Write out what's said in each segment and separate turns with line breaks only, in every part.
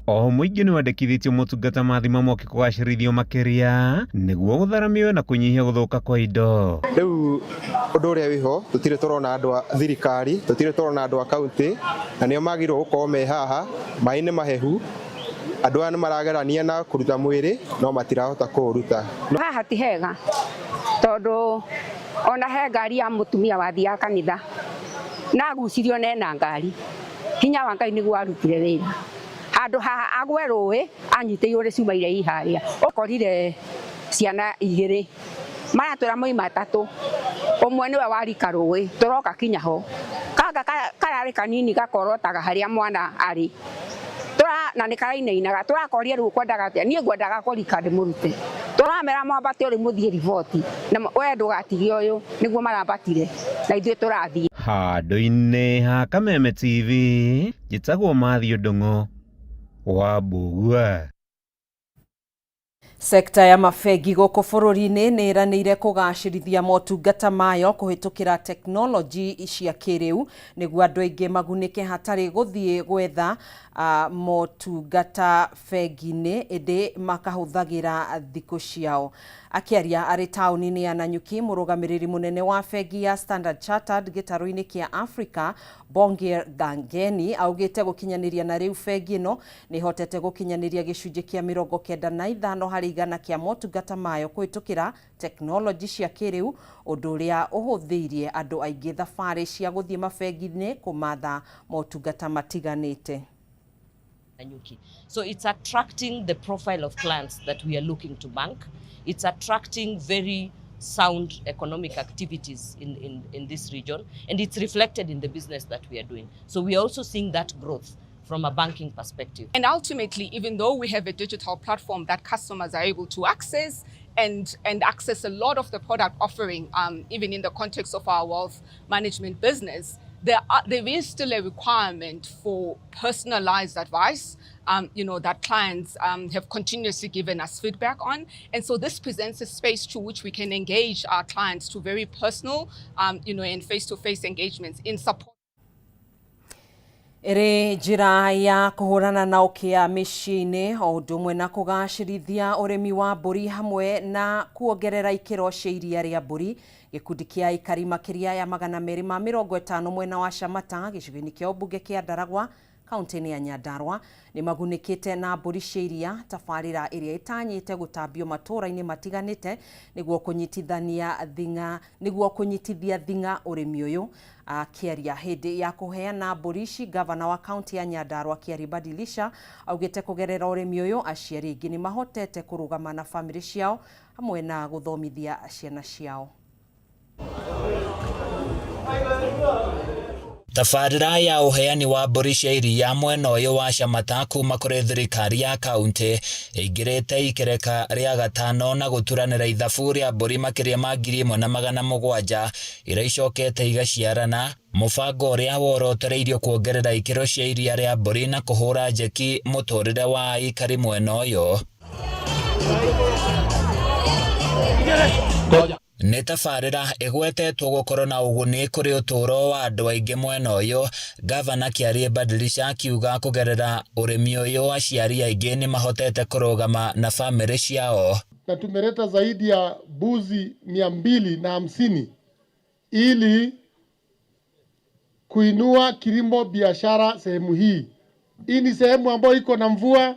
O muingi ni wandikithitio motungata ma thima moke kugacirithio makiria niguo gutharamio na kunyihia guthuka kwa indo.
Riu undu uria wiho tutire turona andu a thirikari, tutire turona andu a county, na nio magirwo gukorwo me haha, mai ni mahehu, andu aya ni maragerania na kuruta mwiri no matirahota kuruta.
Haha ti hega tondu ona he ngari ya mutumia wathia kanitha na gucirio nena ngari hinya wa Ngai niguo arutire wira handu haha agwe ruwi anyite igure cuma iria iharia ukorire ciana igiri mara twira moi matatu umwe niwe warika ruwi turoka kinya ho kanga karari kanini gakorotaga haria mwana ari na nikarainainaga turakoria riu kwendaga atia nie ngwendaga kurika ndimurute turamera mwambate uri muthie riboti na we ndugatige uyu niguo marabatire na ithuĩ turathie
handũ-inĩ ha Kameme TV njĩtagwo Mathew Ndung'u wa Mbugua.
Sekta ya mabengi gũkũ bũrũri-inĩ nĩ ĩranĩire kũgacĩrithia motungata mayo kũhĩtũkĩra tekinoronjĩ cia kĩrĩu nĩguo andũ aingĩ magunĩke hatarĩ gũthiĩ gwetha motungata bengi-inĩ ĩndĩ makahũthagĩra thikũ ciao. Akĩaria arĩ taũni-inĩ ya Nanyuki, mũrũgamĩrĩri mũnene wa bengi ya Standard Chartered gĩtarũ-inĩ kĩa Africa Bongir Gangeni augĩte gũkinyanĩria na rĩu bengi ĩno nĩ ĩhotete gũkinyanĩria gĩcunjĩ kĩa 95 harĩ igana kĩa motungata mayo kũhĩtũkĩra tekinoronjĩ cia kĩrĩu, ũndũ ũrĩa ũhũthĩirie andũ aingĩ thabarĩ cia gũthiĩ mabengi-inĩ kũmatha motungata matiganĩte.
So it's attracting the profile of clients that we are looking to bank. It's attracting very sound economic activities in this region, and it's reflected in the business that we are doing. So we are also seeing that growth from a banking perspective.
And ultimately, even though we have a digital platform that customers are able to access and access a lot of the product offering, even in the context of our wealth management business, there is still a requirement for personalized advice, that clients have continuously given us feedback on. And so this presents a space through which we can engage our clients to very personal, and face-to-face engagements in support.
Ĩrĩ njĩra ya kũhũrana na ũkĩa mĩciĩ-inĩ o ũndũ ũmwe na kũgacĩrithia ũrĩmi wa mbũri hamwe na kuongerera ikĩro cia iria rĩa mbũri, gĩkundi kĩa aikari makĩria ya 250 mwena wa Shamata gĩcigo-inĩ kĩa ũmbunge kĩa Ndaragwa kaunti-inĩ ya Nyandarua nĩ magunĩkĩte na mbũri cia iria, tabarĩra ĩrĩa ĩtanyĩte gũtambio matũũra-inĩ matiganĩte nĩguo kũnyitithia thing'a ũrĩmi ũyũ. Akĩaria hĩndĩ ya kũheana mbũri ici, gavana wa kaunti ya Nyandarua Kĩarĩ Badilisha augĩte kũgerera ũrĩmi ũyũ aciari aingĩ nĩ mahotete kũrũgama na bamĩrĩ ciao hamwe na gũthomithia ciana ciao.
Tabarĩra ya ũheani wa mbũri cia iria mwena ũyũ wa Shamata kuma kũrĩ thirikari ya kaunti ĩingĩrĩte ikereka rĩa gatano na gũturanĩra ithabu rĩa mbũri makĩria ma 1,700 iria icokete igaciarana, mũbango ũrĩa worotereirio kuongerera ikĩro cia iria rĩa mbũri na kũhũra njeki mũtũrĩre wa aikari mwena ũyũ. Nĩ tabarĩra ĩgwetetwo gũkorwo na ũguni kũrĩ ũtũũro wa andũ aingĩ mwena ũyũ. Gavana Kĩarĩ Badilisha akiuga kũgerera ũrĩmi ũyũ aciari aingĩ nĩ mahotete kũrũgama na bamĩrĩ ciao.
Na tumeleta zaidi ya mbuzi 250 ili kuinua kilimo biashara sehemu hii. Hii ni sehemu ambayo iko na mvua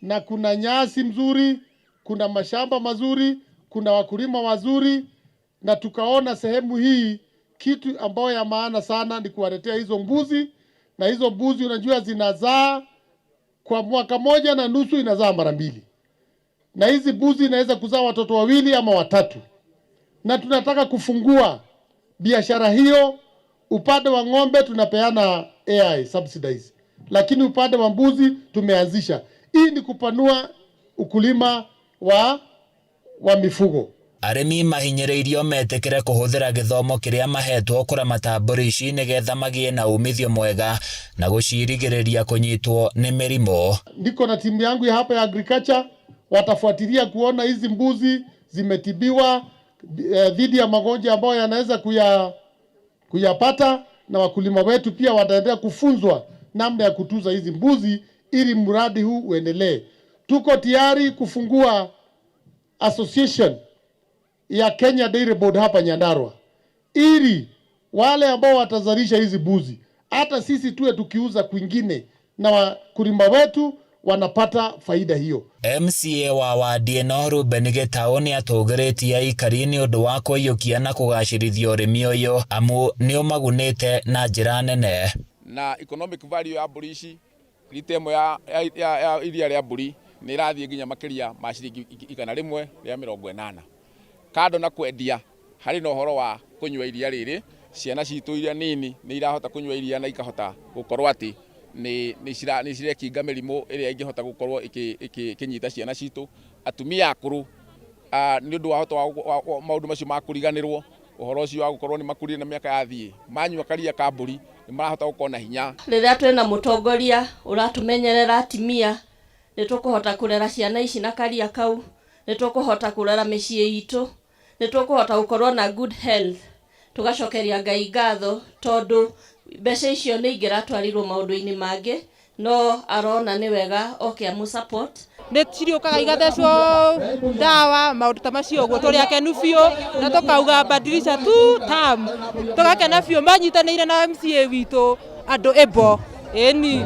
na kuna nyasi mzuri, kuna mashamba mazuri, kuna wakulima wazuri, na tukaona sehemu hii kitu ambayo ya maana sana ni kuwaletea hizo mbuzi, na hizo mbuzi unajua zinazaa kwa mwaka moja na nusu inazaa mara 2. Na hizi mbuzi inaweza kuzaa watoto 2 ama 3. Na tunataka kufungua biashara hiyo. Upande wa ng'ombe tunapeana AI subsidize, lakini upande wa mbuzi tumeanzisha. Hii ni kupanua ukulima wa mifugo.
Arĩmi mahinyĩrĩirio metĩkĩre kũhũthĩra gĩthomo kĩrĩa mahetwo kũramata mbũri ici nĩgetha magĩe na umithio mwega na gũcirigĩrĩria kũnyitwo nĩ mĩrimũ.
Niko na timu yangu ya hapa ya agriculture, watafuatilia kuona hizi mbuzi zimetibiwa dhidi ya magonjwa ambayo yanaweza kuyapata, na wakulima wetu pia wataendelea kufunzwa namna ya kutunza hizi mbuzi ili mradi huu uendelee. Tuko tayari kufungua association ya Kenya Dairy Board hapa Nyandarua, ili wale ambao watazalisha hizi mbuzi hata sisi tuwe tukiuza kwingine na wakulima wetu wanapata faida hiyo.
MCA wa wadi ĩno Reuben Gitau nĩ atũgĩrĩtie aikari nĩ ũndũ wa kũiyũkia na kũgacĩrithia ũrĩmi ũyũ amu nĩ ũmagunĩte na njĩra nene.
Na economic value ya mbũri ici ritemo ya iria rĩa mbũri nĩ irathiĩ nginya makĩria ma ciringi 180. Kando na kwendia, harĩ na ũhoro wa kũnyua iria rĩrĩ, ciana citũ iria nini nĩ irahota kũnyua iria na ikahota gũkorwo atĩ nĩ cirekinga mĩrimũ ĩrĩa ingĩhota gũkorwo ikĩnyita ciana citũ. Atumia akũrũ nĩ ũndũ wa maũndũ macio ma kũriganĩrwo, ũhoro ũcio wa gũkorwo nĩ makũrire na mĩaka yathiĩ, manyua karia ka mbũri nĩ marahota gũkorwo na hinya.
Rĩrĩa twĩna mũtongoria ũratumenyerera atimia, nĩ tũkũhota kũrera ciana ici na karia kau, nĩ tũkũhota kũrera mĩciĩ itũ, nĩ tũkũhota gũkorwo na good health. Tugacokeria Ngai ngatho tondũ mbeca icio nĩ ingĩratwarirwo maũndũ-inĩ mangĩ, no arona nĩ wega oke amu support.
Nĩ cirĩũkaga igathecwo ndawa maũndũ ta macio ũguo tũrĩ akenu biũ na tũkauga badilisha tu tam tũgakena biũ manyitanĩire na MCA witũ andũ ebo eni.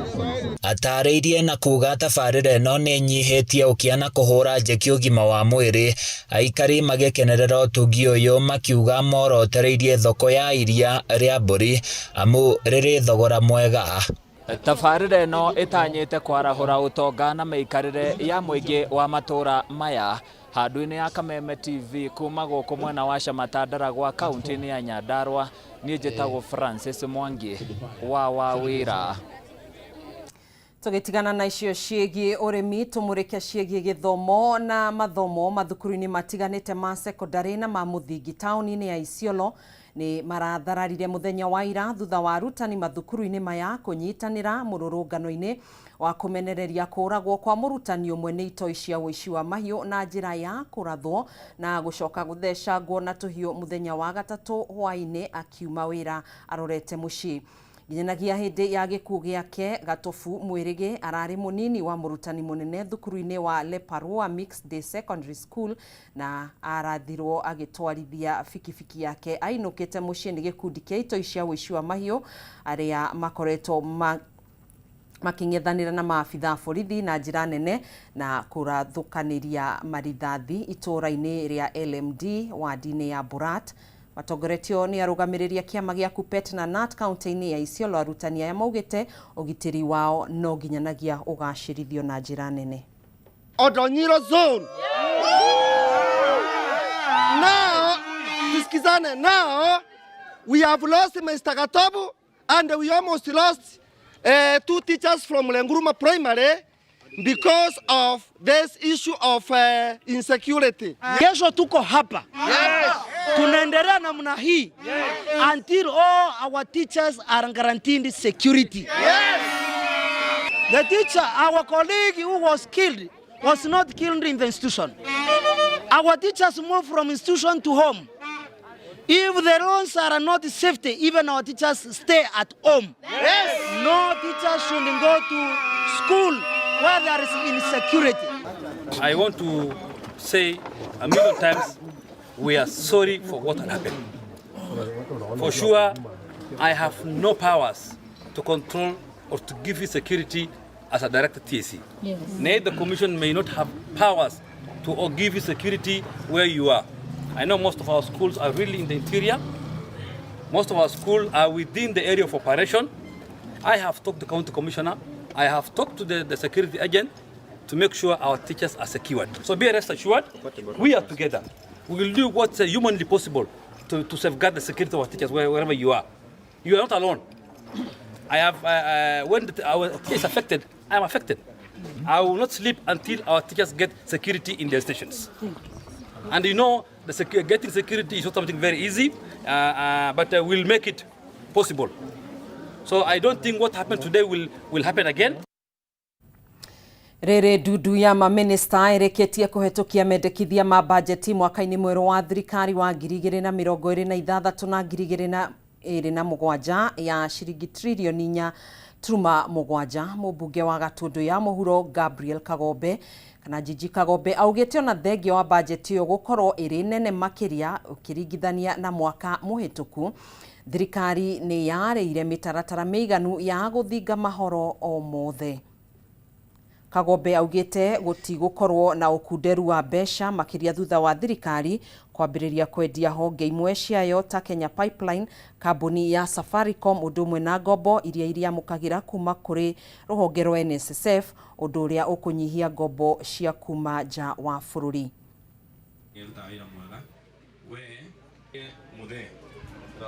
Atarĩirie na kuga tabarĩra ĩno nĩ nyihĩtie ũkĩa na kũhũra njeki ũgima wa mwĩrĩ, aikari magĩkenerera ũtungi ũyũ makiuga morotereirie thoko ya iria rĩa mbũri amu rĩrĩ thogora mwega. Tabarĩra ĩno ĩtanyĩte kwarahũra ũtonga na mĩikarĩre ya mũingĩ wa matũra maya. Handũ-inĩ ya Kameme TV kuma gũkũ mwena wa Shamatandara gwa kaunti-inĩ ya Nyandarua, niĩ njĩtagwo Francis Mwangi wa wĩra.
Tũgĩtigana na icio ciĩgiĩ ũrĩmi, tũmũrĩke ciĩgiĩ gĩthomo na mathomo mathukuru-inĩ matiganĩte ma secondary na ma mũthingi taũni-inĩ ya Isiolo nĩ marathararire mũthenya wa ira thutha wa arutani mathukuru-inĩ maya kũnyitanĩra mũrũrũngano-inĩ wa kũmenereria kũragwo kwa mũrutani ũmwe nĩ itoi cia ũici wa mahiũ na njĩra ya kũrathwo na gũcoka gũthecangwo na tũhiũ mũthenya wa gatatũ hwaĩ-inĩ akiuma wĩra arorete mũciĩ. Nginyagia hĩndĩ ya gĩkuũ gĩake, Gatofu Mwĩrĩgĩ ararĩ mũnini wa mũrutani mũnene thukuru-inĩ wa Leparua Mixed Day Secondary School na arathirwo agĩtwarithia bikibiki yake ainũkĩte mũciĩ nĩ gĩkundi kĩa itoi cia ũici wa mahiũ arĩa makoretwo making'ethanĩra na maabitha borithi na njĩra nene na kũrathũkanĩria marithathi itũũra-inĩ rĩa LMD wadi-inĩ ya Borat. Matongoretio nĩ arũgamĩrĩria kĩama gĩa KUPPET na KNUT kaunti-inĩ ya Isiolo. Arutani aya maugĩte ũgitĩri wao no nginyanagia ũgacĩrithio na njĩra nene.
Odonyiro zone. Now, tusikizane, now we have lost Mr. Gatobu and we almost lost 2 teachers from Lenguruma Primary because of this issue of insecurity.
Kesho tuko hapa. Yes. Tunaendelea namna hii until all our teachers are guaranteed security. Yes. The teacher, our colleague who was killed, was not killed in the institution. Our teachers move from institution to home. If the roads are not safety, even our teachers stay at home. Yes. No teachers should go to school where there is insecurity.
I want to say a million times, we are sorry for what had happened. For sure, I have no powers to control or to give you security as a director TSC. Yes. Neither the commission may not have powers to give you security where you are. I know most of our schools are really in the interior. Most of our schools are within the area of operation. I have talked to the county commissioner. I have talked to the security agent to make sure our teachers are secured. So be rest assured, we are together. We will do what's humanly possible to safeguard the security of our teachers wherever you are. You are not alone. I have, when our teacher is affected, I am affected. I will not sleep until our teachers get security in their stations. And you know, getting security is not something very easy, but we'll make it possible. So I don't think what happened today will happen again.
Rere ndudu ya maminista ĩrĩkĩtie kũhetũkia mendekithia ma bajeti mwaka-inĩ mwerũ wa thirikari wa 2026 na 2027 ya ciringi trilioni 4 turuma mugwanja mubunge wa Gatundu ya Muhuro Gabriel Kagombe kana Jiji Kagombe augite ona thengio wa budget yo gukorwo iri nene makiria ukiringithania na mwaka muhituku thirikari ni yareire mitaratara meiganu ya guthinga mahoro o mothe. Kagombe augite gutigukorwo na ukunderu wa besha makiria thutha wa thirikari kwambiriria kwendia honge imwe ciayo ta Kenya Pipeline, kambuni ya Safaricom undumwe na ngombo iria mukagira kuma kuri ruhonge rwa NSSF undu uria ukunyihia ngombo cia kuma nja wa bururi.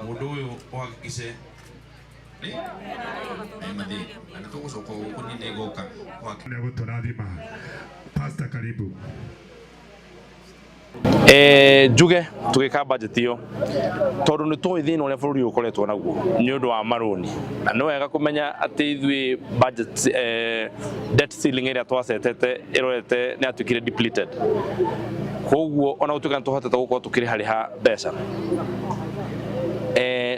Mundu uyu uhakikishe
Pastor karibu.
Njuge tugika budget iyo tondu ni twi thina uria bururi ukoretwo naguo ni undu wa maroni na no wega kumenya ati ithui budget debt ceiling area twasetete irorete ni atukire depleted koguo ona utuka tuhotete gukorwo tukiri hariha mbeca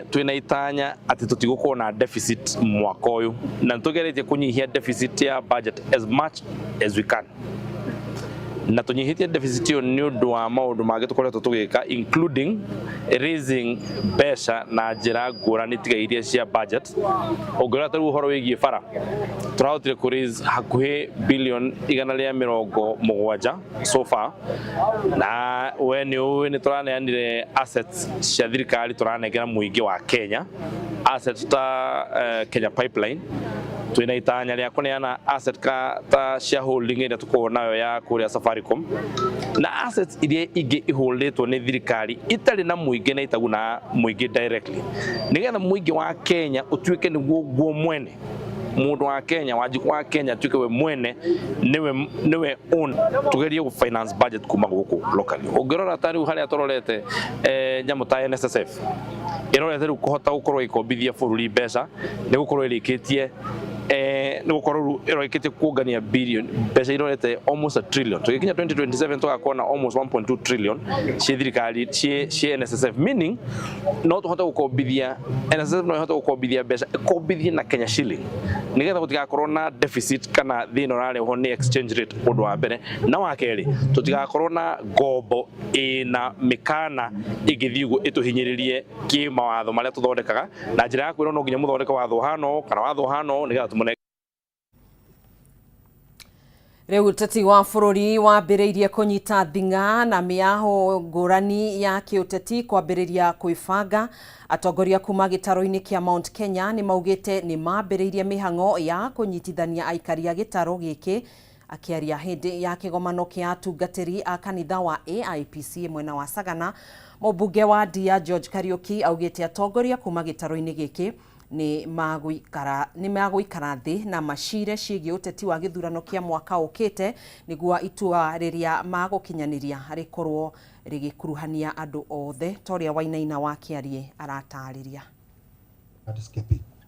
twina itanya ati tutigukorwo na deficit mwaka uyu na tugeretie kunyihia deficit ya budget as much as we can na tunyihitie deficit yo ni undu wa maundu mangĩ tukoretwo tugika including raising mbeca na njĩra ngũrani tiga iria cia budget ũngĩrora tarĩu ũhoro wĩgiĩ bara turahotire ku raise hakuhĩ billion 170 so far na we nĩ ũĩ nĩ tũraneanire assets cia thirikari tũranengera mũingĩ wa Kenya assets ta Kenya Pipeline twina itanya ria kuneana asset ta shareholding iria tukorwo nayo ya kuria Safaricom na assets iria ingi iholdetwo ni thirikari itari na muingi na itaguna muingi directly nigetha muingi wa Kenya utuike niguo mwene mundu wa Kenya wajiku wa Kenya tuike we mwene niwe own tugerie ku finance budget kuma guku locally ungirora tari haria tororete nyamu ta NSSF irorete ru kuhota gukorwo ikombithia bururi mbeca ni gukorwo irikitie ni gukorwo iroikite kuongania billion mbeca irorete almost a trillion tugikinya 2027 tugakona almost 1.2 trillion cia thirikari cia NSSF meaning no tuhota gukombithia NSSF no ihota gukombithia mbeca ikombithie na Kenya shilling nigetha gutigakorwo na deficit kana thina rare ho ni exchange rate undu wa mbere na wa keri tutigakorwo na ngombo ina mikana igithiugo ituhinyiririe ki mawatho maria tuthondekaga na njira ya kwira no nginya muthondeka watho hano kana watho hano nigetha tumone.
Rĩu ũteti wa bũrũri wambĩrĩirie kũnyita thing'a na mĩaho ngũrani ya kĩũteti kwambĩrĩria kwĩbanga. Atongoria kuma gĩtaro-inĩ kĩa Mount Kenya nĩ maugĩte nĩ mambĩrĩirie mĩhang'o ya kũnyitithania aikari a gĩtaro gĩkĩ. Akĩaria hĩndĩ ya kĩgomano kĩa atungatĩri a kanitha wa AIPC mwena wa Sagana, mũmbunge wa Ndia George Kariuki augĩte atongoria kuma gĩtaro-inĩ gĩkĩ ni magũikara thĩ na macire ciĩgiĩ ũteti wa gĩthurano kĩa mwaka ũkĩte nĩguo itua rĩrĩa magũkinyanĩria rĩkorwo rĩgĩkuruhania andũ othe torĩa Wainaina wa Kĩarie aratarĩria.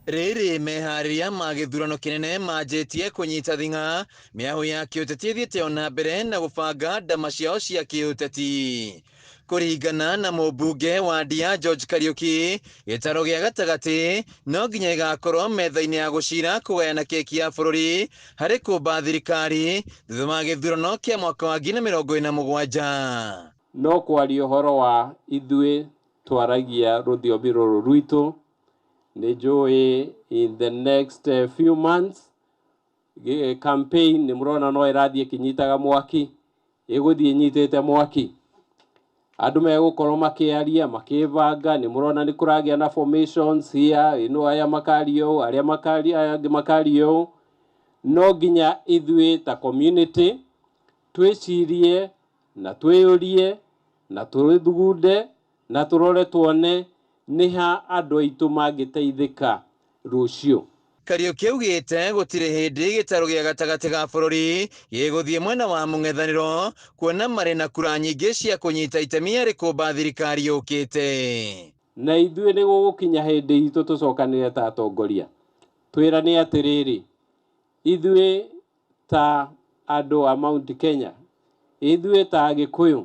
Rĩrĩ meharĩria ma gĩthurano kĩnene manjĩtie kũnyita thing'a mĩaho ya kĩũteti ĩthiĩte ona mbere na gũbanga ndama ciao cia kĩũteti. Kũringana na mũmbunge wa Ndia George Kariuki, gĩtaro gĩa gatagatĩ no nginya gĩgakorwo metha-inĩ ya gũcira kũgayana keki ya bũrũri harĩ kũmba thirikari thutha wa gĩthurano kĩa mwaka wa 2027.
No kwaria ũhoro wa ithuĩ twaragia rũthiomi rũrũ rwitũ nĩ njũĩ in the next few months campaign nĩ mũrona no ĩrathiĩ ĩkĩnyitaga mwaki ĩgũthiĩ ĩnyitĩte mwaki. Andũ megũkorwo makĩaria makĩbanga nĩ mũrona nĩ kũragĩa na formations here ino aya makario arĩa makario no nginya ithuĩ ta community twĩcirie na twĩyũrie na tũthugunde na tũrore tuone nĩ ha andũ aitũ mangĩteithĩka rũciũ.
Kariuki augĩte gũtirĩ hĩndĩ gĩtaro gĩa gatagatĩ ga bũrũri gĩgũthiĩ mwena wa mũng'ethanĩro kuona marĩ na kura nyingĩ cia kũnyita itemi harĩ kũmba thirikari yũkĩte.
Na ithuĩ nĩ gũgũkinya hĩndĩ itũ tũcokanĩre ta atongoria twĩrane atĩrĩrĩ, ithuĩ ta andũ a Mount Kenya, ithuĩ ta Agĩkũyũ,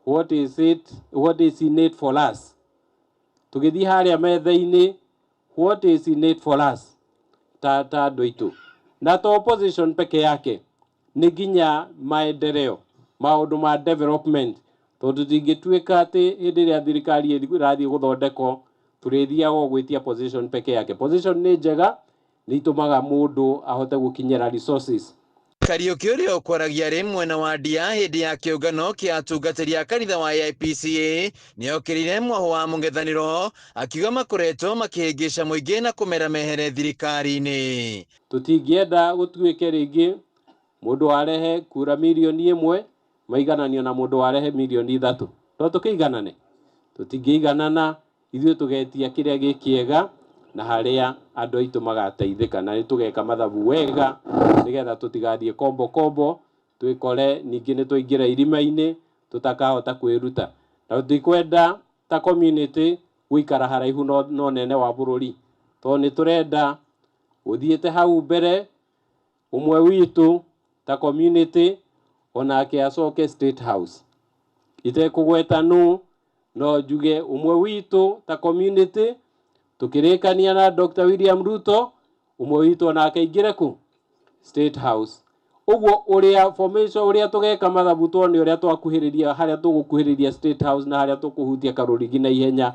what is in it for us? Tũgĩthiĩ harĩa metha-inĩ, what is in it for us? ta doitu na to opposition peke yake ni nginya maendeleo maundu ma development tondu tingituika ati hindi ria thirikari irathie guthondeko turithiaga gwitia position peke yake. Position ni njega ni itumaga mundu ahote gukinyira resources.
Kariuki uria ukwaragia ri mwena wa Ndia hindi ya kiungano kia atungatiri a kanitha wa IPCA niokirire mwaho wa mung'ethaniro akiuga makoretwo makihingica muingi na kumera mehere thirikari-ini.
Tutingienda gutuike ringi mundu arehe kura milioni 1 maigananio na mundu arehe milioni 3 to tukiiganane tutingiiganana ithuĩ tugetia kiria gikiega na haria andu aitu magateithika na nitugeka mathabu wega nigetha tutigathie kombo twikore ningi ni twaingira irima-ini tutakahota kwiruta na tutikwenda ta community guikara haraihu no nene wa bururi to ni turenda uthiete hau mbere umwe witu ta community onake acoke State House itekugweta no njuge umwe witu ta community tukirikania na Dr. William Ruto umwe witu onake ingire ku State House. Uguo uria formation uria tugeka mathabu tuone uria twakuhiriria haria tugukuhiriria State House na haria tukuhutia karurigi na ihenya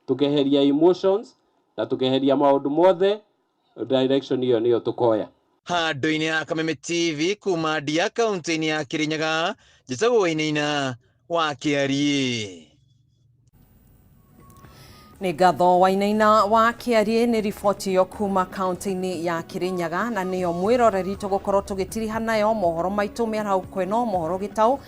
tukeheria emotions na tukeheria maundu mothe direction hiyo niyo tukoya.
Handu-ini ya Kameme TV kuma Ndia kaunti-ini ya Kirinyaga njitagwo Wainaina wa Kiarie.
Nĩ ngatho Wainaina wa Kiarie nĩ riboti yo kuma kaunti-inĩ ya Kirinyaga na nĩyo mwĩroreri tũgũkorwo tũgĩtiriha nayo mohoro maitũ mĩarahau kweno mohoro gĩtau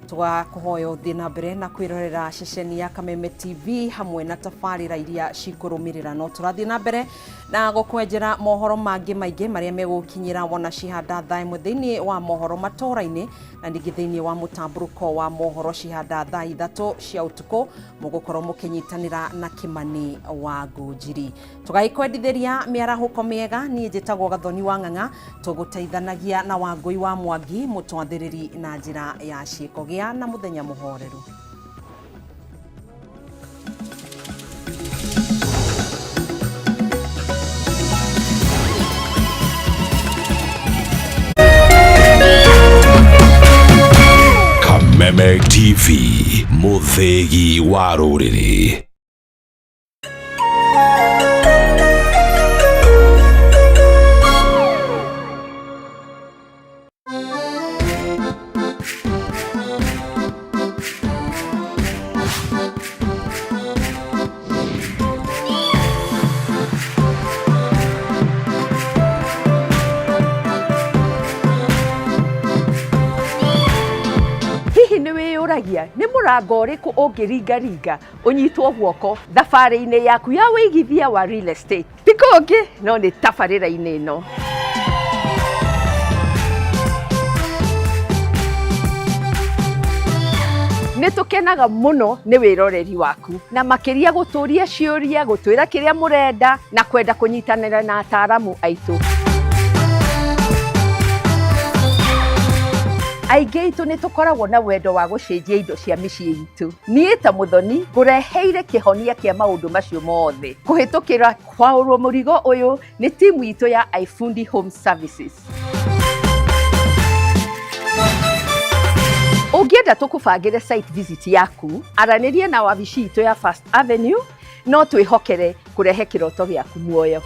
tugakuhoya uthie na mbere na kwirorera ceceni ya Kameme TV hamwe na tabarĩra iria cikũrũmĩrĩra no tũrathie na mbere na gũkwenjera mohoro mangĩ maingĩ marĩa megũkinyĩra wona cihanda thaa ĩmwe thĩinĩ wa mohoro matũra-inĩ na ningĩ thĩinĩ wa mũtambũrũko wa mohoro cihanda thaa 3 cia ũtukũ mũgũkorwo mũkĩnyitanĩra na Kimani wa Ngũnjiri. Tũgaikwendithĩria mĩarahũko mĩega niĩ njĩtagwo Gathoni wa Ng'ang'a tũgũteithanagia na Wangũi wa Mwangi mũtwathĩrĩri na njĩra ya ciĩko gĩa na mũthenya mũhoreru.
Kameme TV, mũthĩgi wa rũrĩrĩ.
Nĩ mũrango ũrĩkũ ũngĩringaringa ũnyitwo guoko thabarĩ-inĩ yaku ya wĩigithia wa real estate? Ti kũngĩ no nĩ tabarĩra-inĩ ĩno. Nĩ tũkenaga mũno nĩ wĩroreri waku na makĩria gũtũria ciũria, gũtwĩra kĩrĩa mũrenda na kwenda kũnyitanĩra na ataaramu aitũ. Aingĩ itũ nĩ tũkoragwo na wendo wa gũcenjia indo cia mĩciĩ itũ. Niĩ ta Mũthoni ngũreheire kĩhonia kĩa maũndũ macio mothe. Kũhĩtũkĩra kwaũrwo mũrigo ũyũ nĩ timu itũ ya iFundi Home Services. Ũngĩenda tũkũbangĩre site visit yaku, aranĩria na wabici itũ ya First Avenue, no twĩhokere kũrehe kĩroto gĩaku muoyo.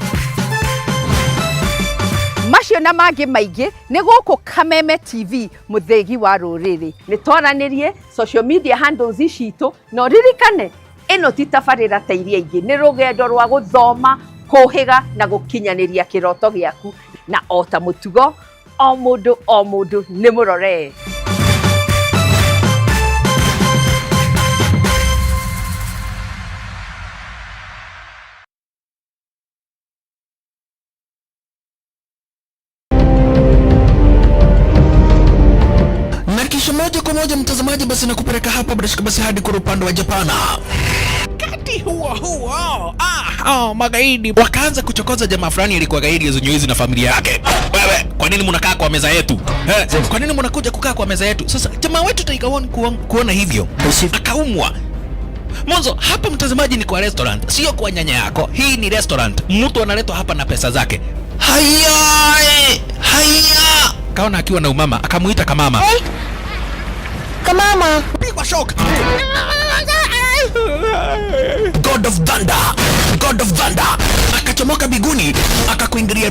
Macio na mangĩ maingĩ nĩ gũkũ Kameme TV mũthĩgi wa rũrĩrĩ. Nĩ twaranĩrie social media handles citũ no ririkane ĩno ti tabarĩra ta iria ingĩ, nĩ rũgendo rwa gũthoma, kũhĩga na gũkinyanĩria kĩroto gĩaku na o ta mũtugo o mũndũ nĩ mũrore.
Moja kwa moja mtazamaji, basi nakupeleka hapa basi hadi kwa upande wa Japana. Kati huo magaidi wakaanza kuchokoza jamaa fulani alikuwa gaidi ya Zunyuizi na familia yake. Wewe, kwa nini mnakaa kwa meza yetu? Kwa nini mnakuja kukaa kwa meza yetu? Sasa jamaa wetu Tiger One kuona hivyo akaumwa. Mwanzo hapa mtazamaji ni kwa restaurant, sio kwa nyanya yako. Hii ni restaurant. Mtu analetwa hapa na pesa zake. Haya. Kaona akiwa na umama, akamuita kamama.
Hey. Kamama.
Pigwa shock. God of Thunder. Akachomoka biguni, akakuingilia